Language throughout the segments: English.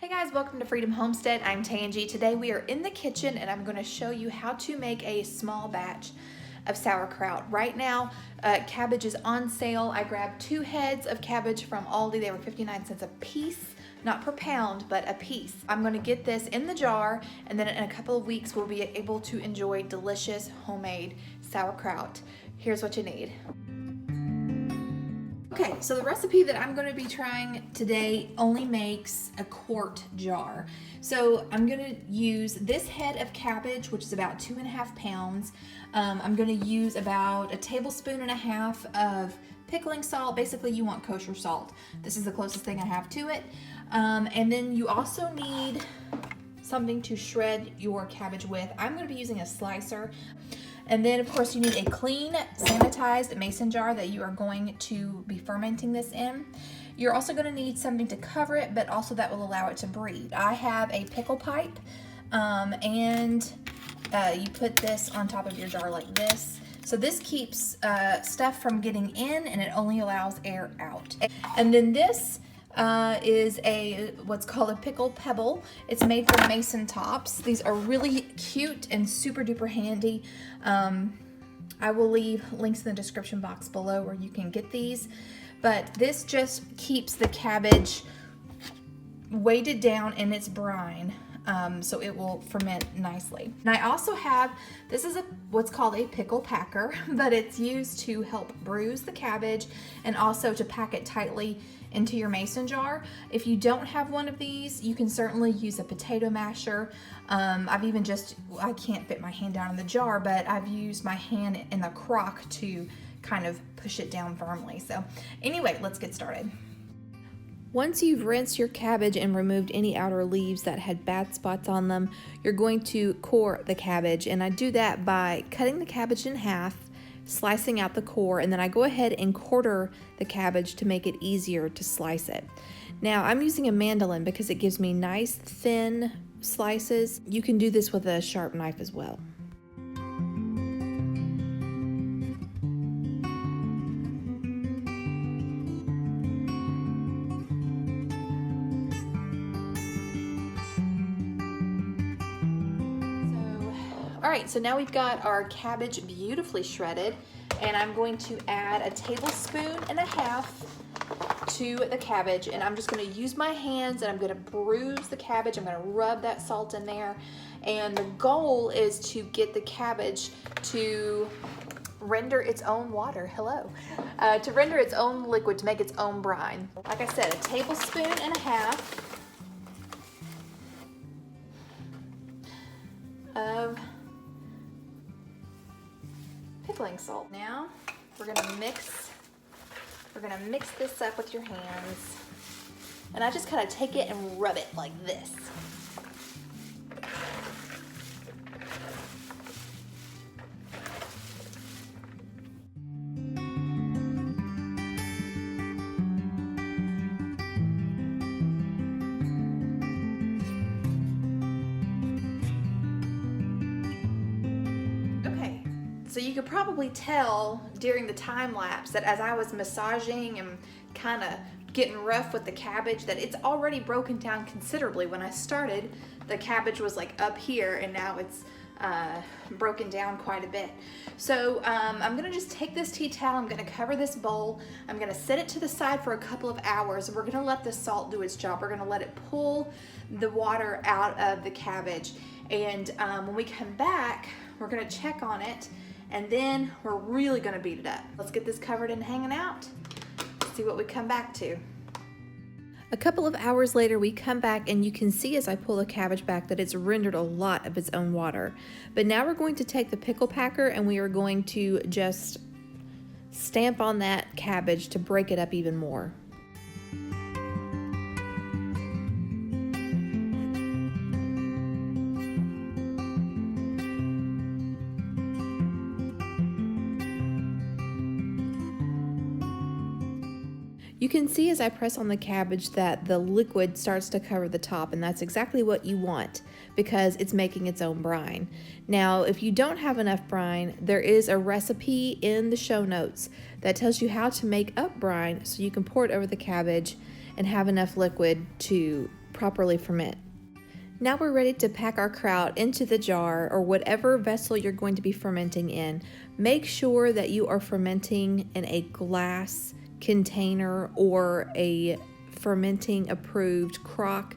Hey guys, welcome to Freedom Homestead. I'm Tangi. Today we are in the kitchen and I'm going to show you how to make a small batch of sauerkraut. Right now, cabbage is on sale. I grabbed 2 heads of cabbage from Aldi. They were 59 cents a piece, not per pound, but a piece. I'm going to get this in the jar, and then in a couple of weeks we'll be able to enjoy delicious homemade sauerkraut. Here's what you need. Okay, so the recipe that I'm going to be trying today only makes a quart jar. So I'm going to use this head of cabbage, which is about 2.5 pounds. I'm going to use about 1.5 tablespoons of pickling salt. Basically, you want kosher salt. This is the closest thing I have to it. And then you also need something to shred your cabbage with. I'm going to be using a slicer. And then of course you need a clean, sanitized mason jar that you are going to be fermenting this in. You're also going to need something to cover it, but also that will allow it to breathe. I have a pickle pipe, and you put this on top of your jar like this. So this keeps stuff from getting in, and it only allows air out. And then this is what's called a pickle pebble. It's made from mason tops. These are really cute and super duper handy. I will leave links in the description box below where you can get these, but this just keeps the cabbage weighted down in its brine, so it will ferment nicely. And I also have, this is what's called a pickle packer, but it's used to help bruise the cabbage and also to pack it tightly into your mason jar. If you don't have one of these, you can certainly use a potato masher. I can't fit my hand down in the jar, but I've used my hand in the crock to kind of push it down firmly. So anyway, let's get started. Once you've rinsed your cabbage and removed any outer leaves that had bad spots on them, you're going to core the cabbage. And I do that by cutting the cabbage in half, slicing out the core, and then I go ahead and quarter the cabbage to make it easier to slice it. Now I'm using a mandolin because it gives me nice thin slices. You can do this with a sharp knife as well. Alright, so now we've got our cabbage beautifully shredded, and I'm going to add 1.5 tablespoons to the cabbage, and I'm just going to use my hands and I'm going to bruise the cabbage. I'm going to rub that salt in there, and the goal is to get the cabbage to render its own water. To render its own liquid, to make its own brine. Like I said, 1.5 tablespoons of pickling salt. Now we're gonna mix this up with your hands, and I just kind of take it and rub it like this. So you could probably tell during the time lapse that as I was massaging and kind of getting rough with the cabbage that it's already broken down considerably. When I started, the cabbage was like up here, and now it's broken down quite a bit. So I'm gonna just take this tea towel, I'm gonna cover this bowl, I'm gonna set it to the side for a couple of hours, and we're gonna let the salt do its job. We're gonna let it pull the water out of the cabbage, and when we come back, we're gonna check on it, and then we're really gonna beat it up. Let's get this covered and hanging out. See what we come back to. A couple of hours later, we come back, and you can see as I pull the cabbage back that it's rendered a lot of its own water. But now we're going to take the pickle packer and we are going to just stamp on that cabbage to break it up even more. You can see as I press on the cabbage that the liquid starts to cover the top, and that's exactly what you want because it's making its own brine. Now, if you don't have enough brine, there is a recipe in the show notes that tells you how to make up brine so you can pour it over the cabbage and have enough liquid to properly ferment. Now we're ready to pack our kraut into the jar or whatever vessel you're going to be fermenting in. Make sure that you are fermenting in a glass container or a fermenting approved crock.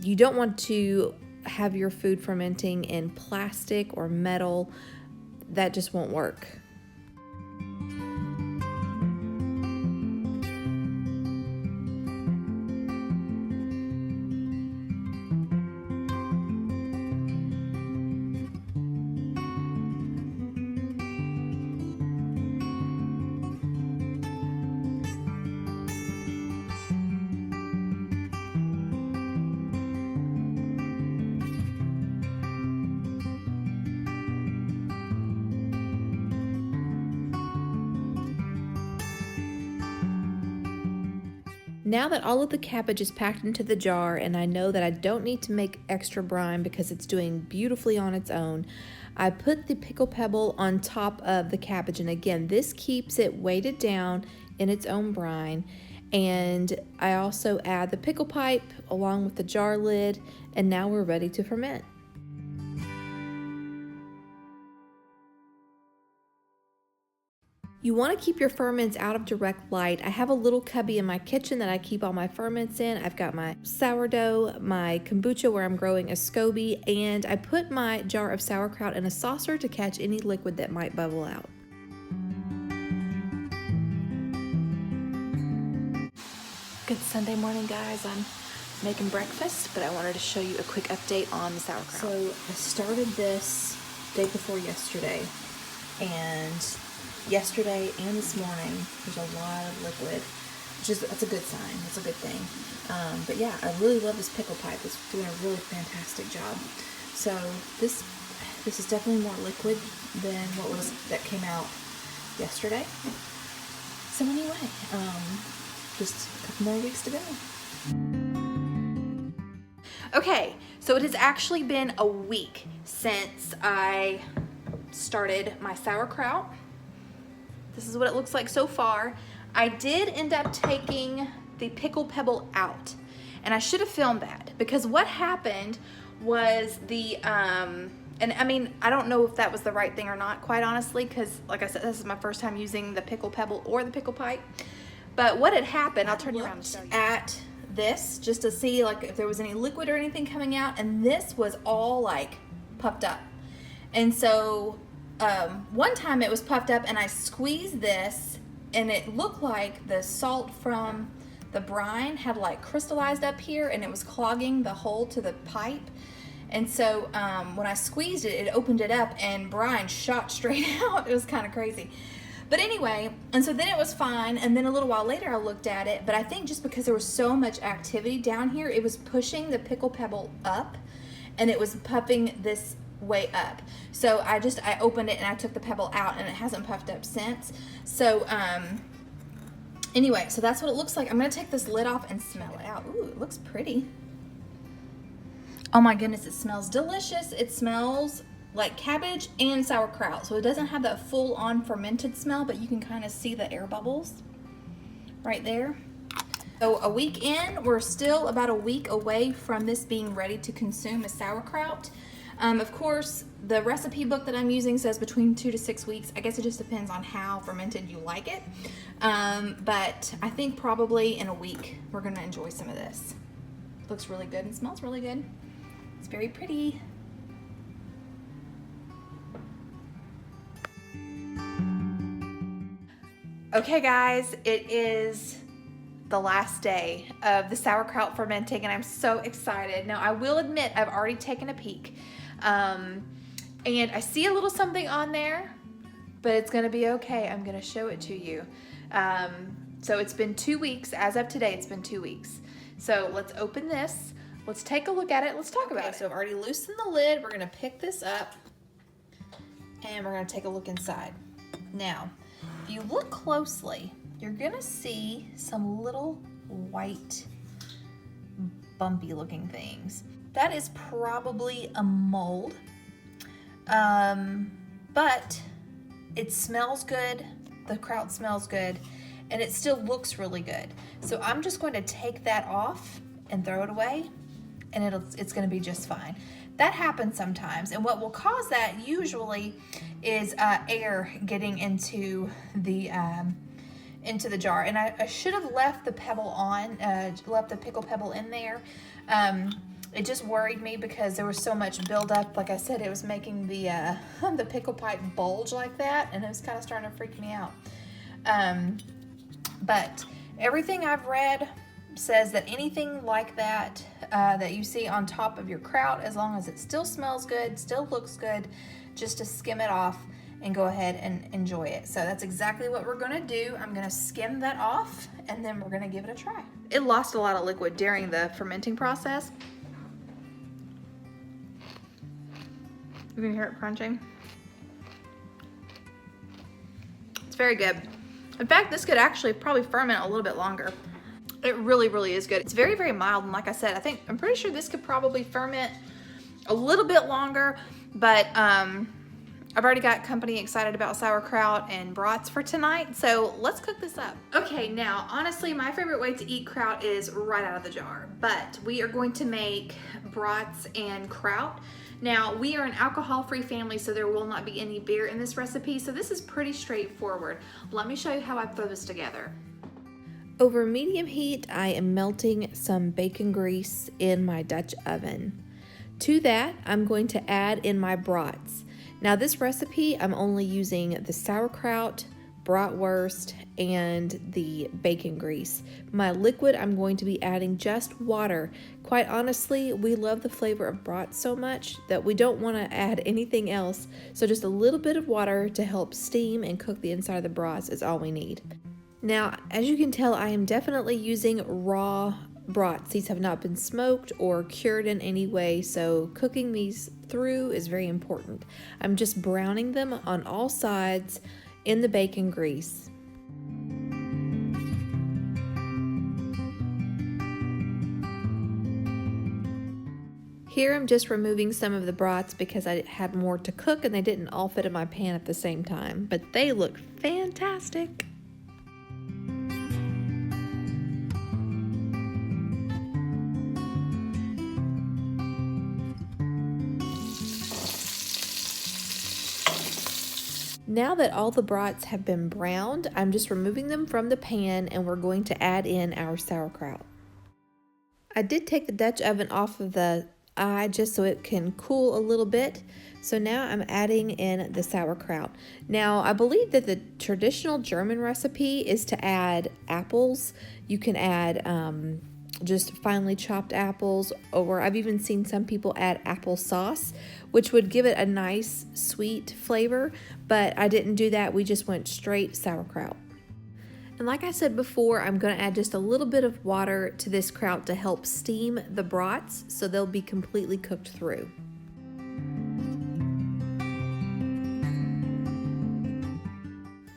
You don't want to have your food fermenting in plastic or metal. That just won't work. Now that all of the cabbage is packed into the jar and I know that I don't need to make extra brine because it's doing beautifully on its own, I put the pickle pebble on top of the cabbage, and again, this keeps it weighted down in its own brine. And I also add the pickle pipe along with the jar lid, and now we're ready to ferment. You want to keep your ferments out of direct light. I have a little cubby in my kitchen that I keep all my ferments in. I've got my sourdough, my kombucha where I'm growing a SCOBY, and I put my jar of sauerkraut in a saucer to catch any liquid that might bubble out. Good Sunday morning, guys. I'm making breakfast, but I wanted to show you a quick update on the sauerkraut. So I started this day before yesterday, and yesterday and this morning there's a lot of liquid, that's a good sign. That's a good thing. But yeah, I really love this pickle pipe. It's doing a really fantastic job. So this is definitely more liquid than that came out yesterday. So anyway, just a couple more weeks to go. Okay, so it has actually been a week since I started my sauerkraut. This is what it looks like so far. I did end up taking the pickle pebble out, and I should have filmed that because what happened was and I mean, I don't know if that was the right thing or not, quite honestly, because like I said, this is my first time using the pickle pebble or the pickle pipe. But what had happened, I'll turn you around and show you. At this just to see like if there was any liquid or anything coming out, and this was all like puffed up. And so one time it was puffed up and I squeezed this and it looked like the salt from the brine had like crystallized up here and it was clogging the hole to the pipe. And so when I squeezed it, it opened it up and brine shot straight out. It was kind of crazy. But anyway, and so then it was fine, and then a little while later I looked at it, but I think just because there was so much activity down here, it was pushing the pickle pebble up and it was puffing this way up. So I opened it and I took the pebble out, and it hasn't puffed up since. So anyway, so that's what it looks like. I'm gonna take this lid off and smell it out. Ooh, it looks pretty. Oh my goodness, it smells delicious. It smells like cabbage and sauerkraut. So it doesn't have that full on fermented smell, but you can kind of see the air bubbles right there. So a week in, we're still about a week away from this being ready to consume as sauerkraut. Of course, the recipe book that I'm using says between 2 to 6 weeks. I guess it just depends on how fermented you like it. But I think probably in a week, we're gonna enjoy some of this. Looks really good and smells really good. It's very pretty. Okay guys, it is the last day of the sauerkraut fermenting and I'm so excited. Now I will admit I've already taken a peek and I see a little something on there, but it's gonna be okay. I'm gonna show it to you. So it's been 2 weeks. As of today, it's been 2 weeks. So let's open this. Let's take a look at it. Let's talk about it. So I've already loosened the lid. We're gonna pick this up and we're gonna take a look inside. Now, if you look closely, you're gonna see some little white bumpy looking things. That is probably a mold, but it smells good. The kraut smells good and it still looks really good. So I'm just going to take that off and throw it away, and it's gonna be just fine. That happens sometimes, and what will cause that usually is air getting into the jar. And I should have left the pebble on, left the pickle pebble in there. It just worried me because there was so much buildup. Like I said, it was making the the pickle pipe bulge like that, and it was kind of starting to freak me out. But everything I've read says that anything like that that you see on top of your kraut, as long as it still smells good, still looks good, just to skim it off and go ahead and enjoy it. So that's exactly what we're gonna do. I'm gonna skim that off, and then we're gonna give it a try. It lost a lot of liquid during the fermenting process. You can hear it crunching. It's very good. In fact, this could actually probably ferment a little bit longer. It really, really is good. It's very, very mild, and like I said, I'm pretty sure this could probably ferment a little bit longer, but I've already got company excited about sauerkraut and brats for tonight, so let's cook this up. Okay, now, honestly, my favorite way to eat kraut is right out of the jar, but we are going to make brats and kraut. Now, we are an alcohol-free family, so there will not be any beer in this recipe, so this is pretty straightforward. Let me show you how I throw this together. Over medium heat, I am melting some bacon grease in my Dutch oven. To that, I'm going to add in my brats. Now this recipe, I'm only using the sauerkraut, bratwurst, and the bacon grease. My liquid, I'm going to be adding just water. Quite honestly, we love the flavor of brats so much that we don't want to add anything else, so just a little bit of water to help steam and cook the inside of the brats is all we need. Now, as you can tell, I am definitely using raw brats. These have not been smoked or cured in any way, so cooking these through is very important. I'm just browning them on all sides in the bacon grease. Here I'm just removing some of the brats because I had more to cook and they didn't all fit in my pan at the same time, but they look fantastic. Now that all the brats have been browned, I'm just removing them from the pan and we're going to add in our sauerkraut. I did take the Dutch oven off of the eye just so it can cool a little bit. So now I'm adding in the sauerkraut. Now I believe that the traditional German recipe is to add apples. You can add just finely chopped apples, or I've even seen some people add applesauce, which would give it a nice sweet flavor, but I didn't do that. We just went straight sauerkraut. And like I said before, I'm going to add just a little bit of water to this kraut to help steam the brats so they'll be completely cooked through.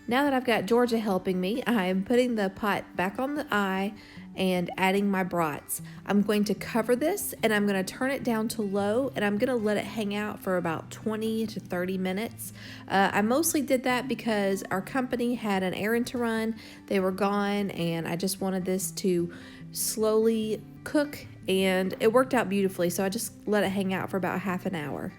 Now that I've got Georgia helping me, I am putting the pot back on the eye and adding my brats. I'm going to cover this and I'm going to turn it down to low, and I'm going to let it hang out for about 20 to 30 minutes. I mostly did that because our company had an errand to run. They were gone and I just wanted this to slowly cook, and it worked out beautifully, so I just let it hang out for about half an hour.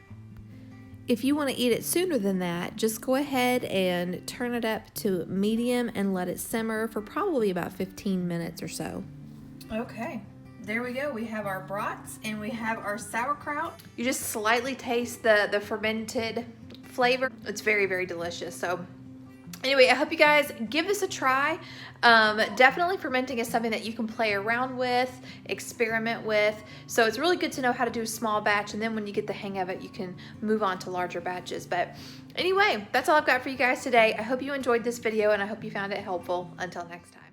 If you want to eat it sooner than that, just go ahead and turn it up to medium and let it simmer for probably about 15 minutes or so. Okay, there we go. We have our brats and we have our sauerkraut. You just slightly taste the fermented flavor. It's very, very delicious. So anyway, I hope you guys give this a try. Definitely fermenting is something that you can play around with, experiment with. So it's really good to know how to do a small batch, and then when you get the hang of it, you can move on to larger batches. But anyway, that's all I've got for you guys today. I hope you enjoyed this video and I hope you found it helpful. Until next time.